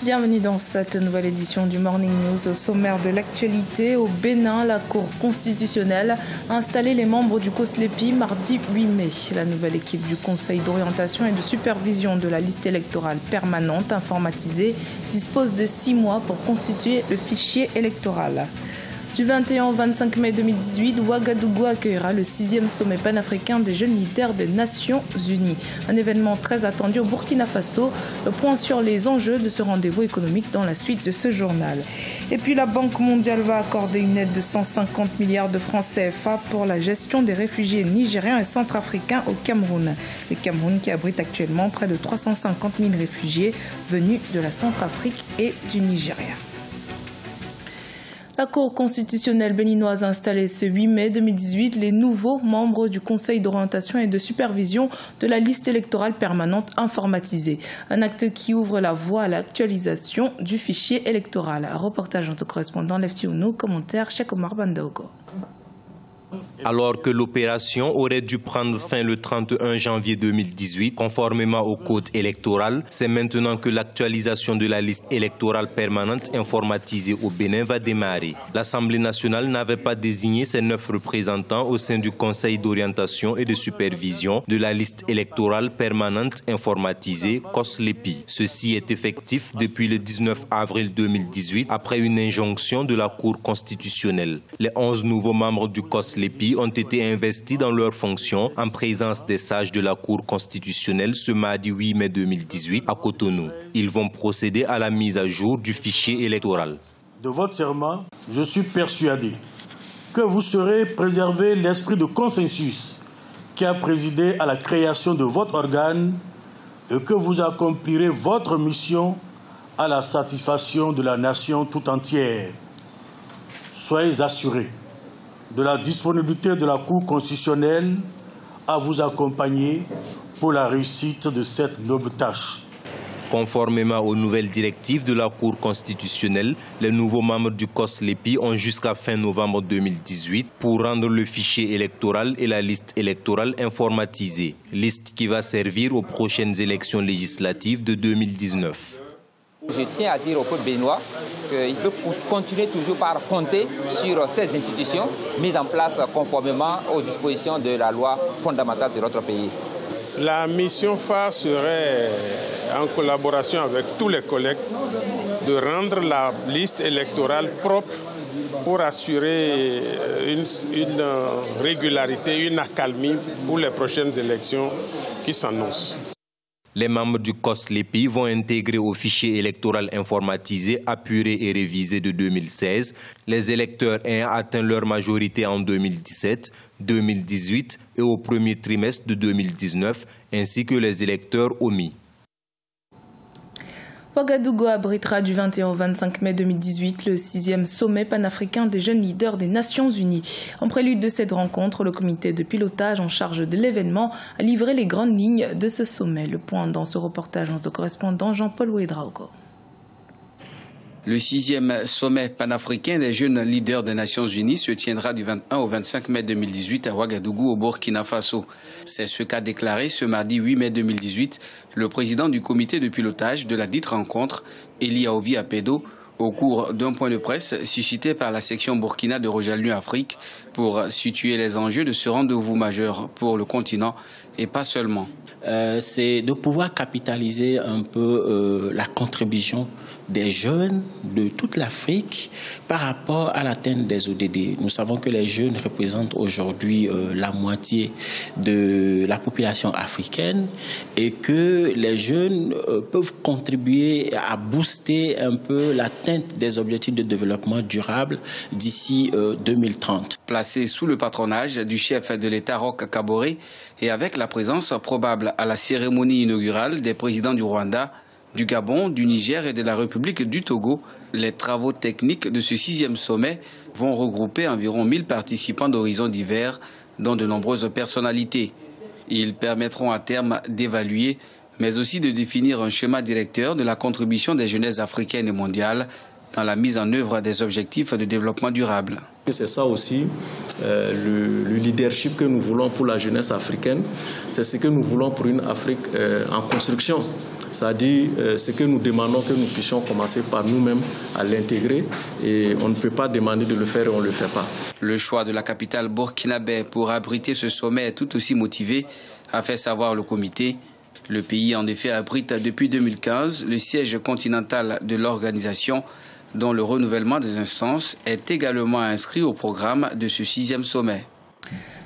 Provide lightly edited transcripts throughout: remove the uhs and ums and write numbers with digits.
Bienvenue dans cette nouvelle édition du Morning News. Au sommaire de l'actualité, au Bénin, la Cour constitutionnelle a installé les membres du COSLEPI mardi 8 mai. La nouvelle équipe du Conseil d'orientation et de supervision de la liste électorale permanente informatisée dispose de 6 mois pour constituer le fichier électoral. Du 21 au 25 mai 2018, Ouagadougou accueillera le 6e sommet panafricain des jeunes leaders des Nations Unies. Un événement très attendu au Burkina Faso. Le point sur les enjeux de ce rendez-vous économique dans la suite de ce journal. Et puis la Banque mondiale va accorder une aide de 150 milliards de francs CFA pour la gestion des réfugiés nigériens et centrafricains au Cameroun. Le Cameroun qui abrite actuellement près de 350 000 réfugiés venus de la Centrafrique et du Nigeria. La Cour constitutionnelle béninoise a installé ce 8 mai 2018 les nouveaux membres du Conseil d'orientation et de supervision de la liste électorale permanente informatisée. Un acte qui ouvre la voie à l'actualisation du fichier électoral. Un reportage de notre correspondant Lefti Ounou, commentaire Cheikh Omar Bandaogo. Alors que l'opération aurait dû prendre fin le 31 janvier 2018, conformément au code électoral, c'est maintenant que l'actualisation de la liste électorale permanente informatisée au Bénin va démarrer. L'Assemblée nationale n'avait pas désigné ses 9 représentants au sein du Conseil d'orientation et de supervision de la liste électorale permanente informatisée COSLEPI. Ceci est effectif depuis le 19 avril 2018 après une injonction de la Cour constitutionnelle. Les 11 nouveaux membres du COSLEPI ont été investis dans leurs fonctions en présence des sages de la Cour constitutionnelle ce mardi 8 mai 2018 à Cotonou. Ils vont procéder à la mise à jour du fichier électoral. De votre serment, je suis persuadé que vous saurez préserver l'esprit de consensus qui a présidé à la création de votre organe et que vous accomplirez votre mission à la satisfaction de la nation tout entière. Soyez assurés de la disponibilité de la Cour constitutionnelle à vous accompagner pour la réussite de cette noble tâche. Conformément aux nouvelles directives de la Cour constitutionnelle, les nouveaux membres du COSLEPI ont jusqu'à fin novembre 2018 pour rendre le fichier électoral et la liste électorale informatisée, liste qui va servir aux prochaines élections législatives de 2019. Je tiens à dire au peuple béninois qu'il peut continuer toujours par compter sur ces institutions mises en place conformément aux dispositions de la loi fondamentale de notre pays. La mission phare serait, en collaboration avec tous les collègues, de rendre la liste électorale propre pour assurer une régularité, une accalmie pour les prochaines élections qui s'annoncent. Les membres du COSLEPI vont intégrer au fichier électoral informatisé, apuré et révisé de 2016 les électeurs ayant atteint leur majorité en 2017, 2018 et au premier trimestre de 2019, ainsi que les électeurs omis. Ouagadougou abritera du 21 au 25 mai 2018 le 6e sommet panafricain des jeunes leaders des Nations Unies. En prélude de cette rencontre, le comité de pilotage en charge de l'événement a livré les grandes lignes de ce sommet. Le point dans ce reportage de notre correspondant Jean-Paul Ouedraogo. Le 6e sommet panafricain des jeunes leaders des Nations Unies se tiendra du 21 au 25 mai 2018 à Ouagadougou, au Burkina Faso. C'est ce qu'a déclaré ce mardi 8 mai 2018 le président du comité de pilotage de la dite rencontre, Eli Aovi Apedo, au cours d'un point de presse suscité par la section Burkina de Rojalnu Afrique pour situer les enjeux de ce rendez-vous majeur pour le continent et pas seulement. C'est de pouvoir capitaliser un peu la contribution des jeunes de toute l'Afrique par rapport à l'atteinte des ODD. Nous savons que les jeunes représentent aujourd'hui la moitié de la population africaine et que les jeunes peuvent contribuer à booster un peu l'atteinte des objectifs de développement durable d'ici 2030. Placé sous le patronage du chef de l'État Roch Kaboré et avec la présence probable à la cérémonie inaugurale des présidents du Rwanda, du Gabon, du Niger et de la République du Togo, les travaux techniques de ce 6e sommet vont regrouper environ 1000 participants d'horizons divers, dont de nombreuses personnalités. Ils permettront à terme d'évaluer, mais aussi de définir un schéma directeur de la contribution des jeunesses africaines et mondiales dans la mise en œuvre des objectifs de développement durable. C'est ça aussi le leadership que nous voulons pour la jeunesse africaine. C'est ce que nous voulons pour une Afrique en construction. C'est-à-dire ce que nous demandons, que nous puissions commencer par nous-mêmes à l'intégrer, et on ne peut pas demander de le faire et on ne le fait pas. Le choix de la capitale burkinabé pour abriter ce sommet est tout aussi motivé, a fait savoir le comité. Le pays en effet abrite depuis 2015 le siège continental de l'organisation, dont le renouvellement des instances est également inscrit au programme de ce 6e sommet.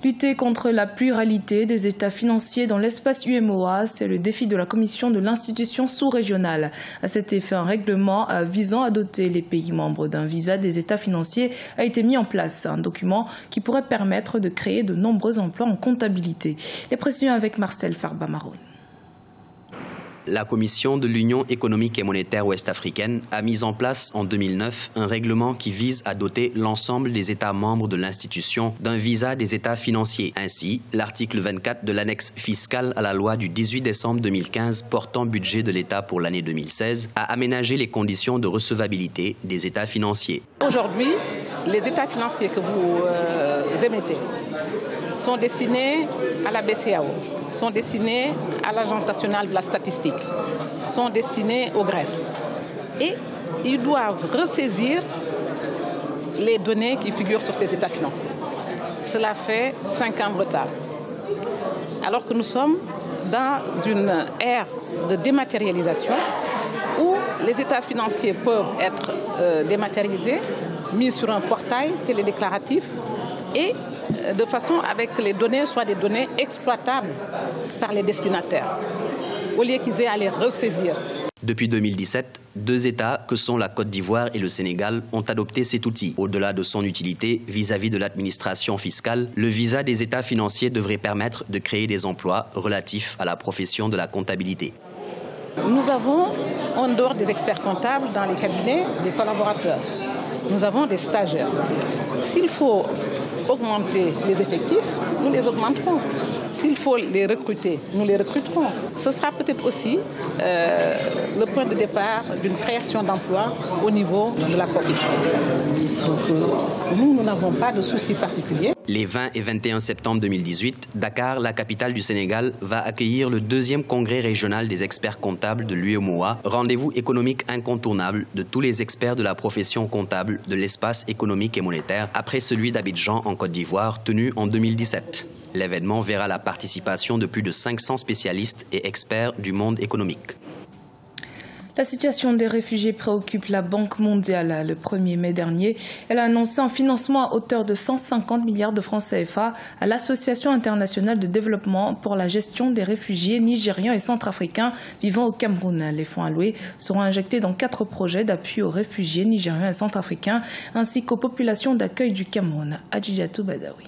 Lutter contre la pluralité des états financiers dans l'espace UEMOA, c'est le défi de la commission de l'institution sous-régionale. À cet effet, un règlement visant à doter les pays membres d'un visa des états financiers a été mis en place. Un document qui pourrait permettre de créer de nombreux emplois en comptabilité. Les précisions avec Marcel Farba-Maroun. La Commission de l'Union économique et monétaire ouest-africaine a mis en place en 2009 un règlement qui vise à doter l'ensemble des États membres de l'institution d'un visa des États financiers. Ainsi, l'article 24 de l'annexe fiscale à la loi du 18 décembre 2015 portant budget de l'État pour l'année 2016 a aménagé les conditions de recevabilité des États financiers. Aujourd'hui, les États financiers que vous émettez sont destinés à la BCEAO, sont destinés à l'Agence nationale de la statistique, sont destinés au greffe. Et ils doivent ressaisir les données qui figurent sur ces états financiers. Cela fait 5 ans de retard. Alors que nous sommes dans une ère de dématérialisation où les états financiers peuvent être dématérialisés, mis sur un portail télédéclaratif et de façon avec que les données soient des données exploitables par les destinataires, au lieu qu'ils aient à les ressaisir. Depuis 2017, 2 États, que sont la Côte d'Ivoire et le Sénégal, ont adopté cet outil. Au-delà de son utilité vis-à-vis de l'administration fiscale, le visa des États financiers devrait permettre de créer des emplois relatifs à la profession de la comptabilité. Nous avons, en dehors des experts comptables, dans les cabinets, des collaborateurs. Nous avons des stagiaires. S'il faut augmenter les effectifs, nous les augmenterons. S'il faut les recruter, nous les recruterons. Ce sera peut-être aussi le point de départ d'une création d'emplois au niveau de la profession. Donc, nous n'avons pas de soucis particuliers. Les 20 et 21 septembre 2018, Dakar, la capitale du Sénégal, va accueillir le 2e congrès régional des experts comptables de l'UEMOA, rendez-vous économique incontournable de tous les experts de la profession comptable de l'espace économique et monétaire, après celui d'Abidjan en Côte d'Ivoire, tenu en 2017. L'événement verra la participation de plus de 500 spécialistes et experts du monde économique. La situation des réfugiés préoccupe la Banque mondiale. Le 1er mai dernier, elle a annoncé un financement à hauteur de 150 milliards de francs CFA à l'Association internationale de développement pour la gestion des réfugiés nigérians et centrafricains vivant au Cameroun. Les fonds alloués seront injectés dans 4 projets d'appui aux réfugiés nigériens et centrafricains ainsi qu'aux populations d'accueil du Cameroun. Adjijatou Badawi.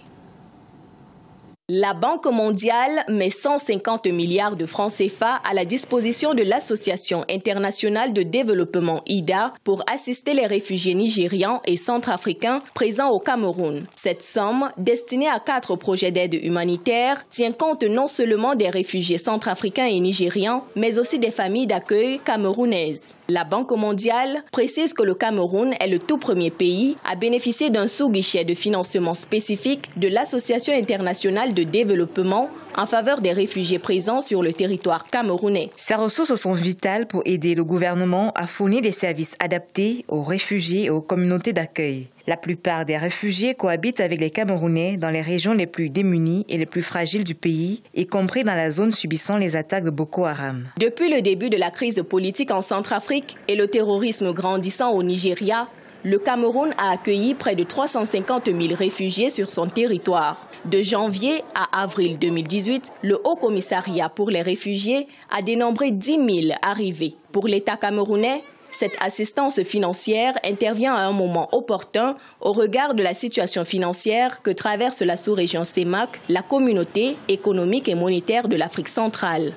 La Banque mondiale met 150 milliards de francs CFA à la disposition de l'Association internationale de développement IDA pour assister les réfugiés nigérians et centrafricains présents au Cameroun. Cette somme, destinée à 4 projets d'aide humanitaire, tient compte non seulement des réfugiés centrafricains et nigérians, mais aussi des familles d'accueil camerounaises. La Banque mondiale précise que le Cameroun est le tout premier pays à bénéficier d'un sous-guichet de financement spécifique de l'Association internationale de développement en faveur des réfugiés présents sur le territoire camerounais. Ces ressources sont vitales pour aider le gouvernement à fournir des services adaptés aux réfugiés et aux communautés d'accueil. La plupart des réfugiés cohabitent avec les Camerounais dans les régions les plus démunies et les plus fragiles du pays, y compris dans la zone subissant les attaques de Boko Haram. Depuis le début de la crise politique en Centrafrique et le terrorisme grandissant au Nigeria, le Cameroun a accueilli près de 350 000 réfugiés sur son territoire. De janvier à avril 2018, le Haut Commissariat pour les réfugiés a dénombré 10 000 arrivées. Pour l'État camerounais, cette assistance financière intervient à un moment opportun au regard de la situation financière que traverse la sous-région CEMAC, la communauté économique et monétaire de l'Afrique centrale.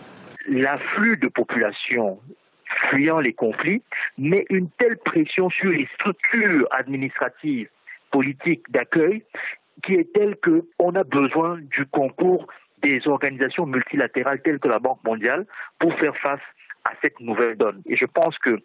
L'afflux de population fuyant les conflits met une telle pression sur les structures administratives, politiques d'accueil qui est telle qu'on a besoin du concours des organisations multilatérales telles que la Banque mondiale pour faire face à cette nouvelle donne. Et je pense que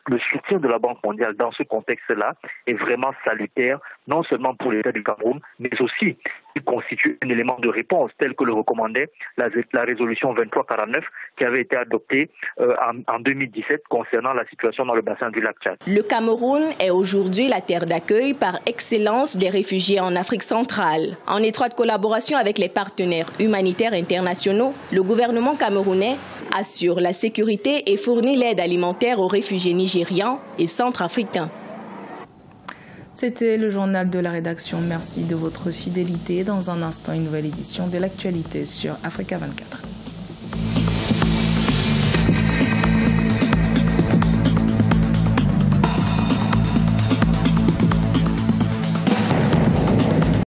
le soutien de la Banque mondiale dans ce contexte-là est vraiment salutaire, non seulement pour l'État du Cameroun, mais aussi il constitue un élément de réponse tel que le recommandait la résolution 2349 qui avait été adoptée en 2017 concernant la situation dans le bassin du lac Tchad. Le Cameroun est aujourd'hui la terre d'accueil par excellence des réfugiés en Afrique centrale. En étroite collaboration avec les partenaires humanitaires internationaux, le gouvernement camerounais assure la sécurité et fournit l'aide alimentaire aux réfugiés nigérians et centrafricains. C'était le journal de la rédaction. Merci de votre fidélité. Dans un instant, une nouvelle édition de l'actualité sur Africa 24.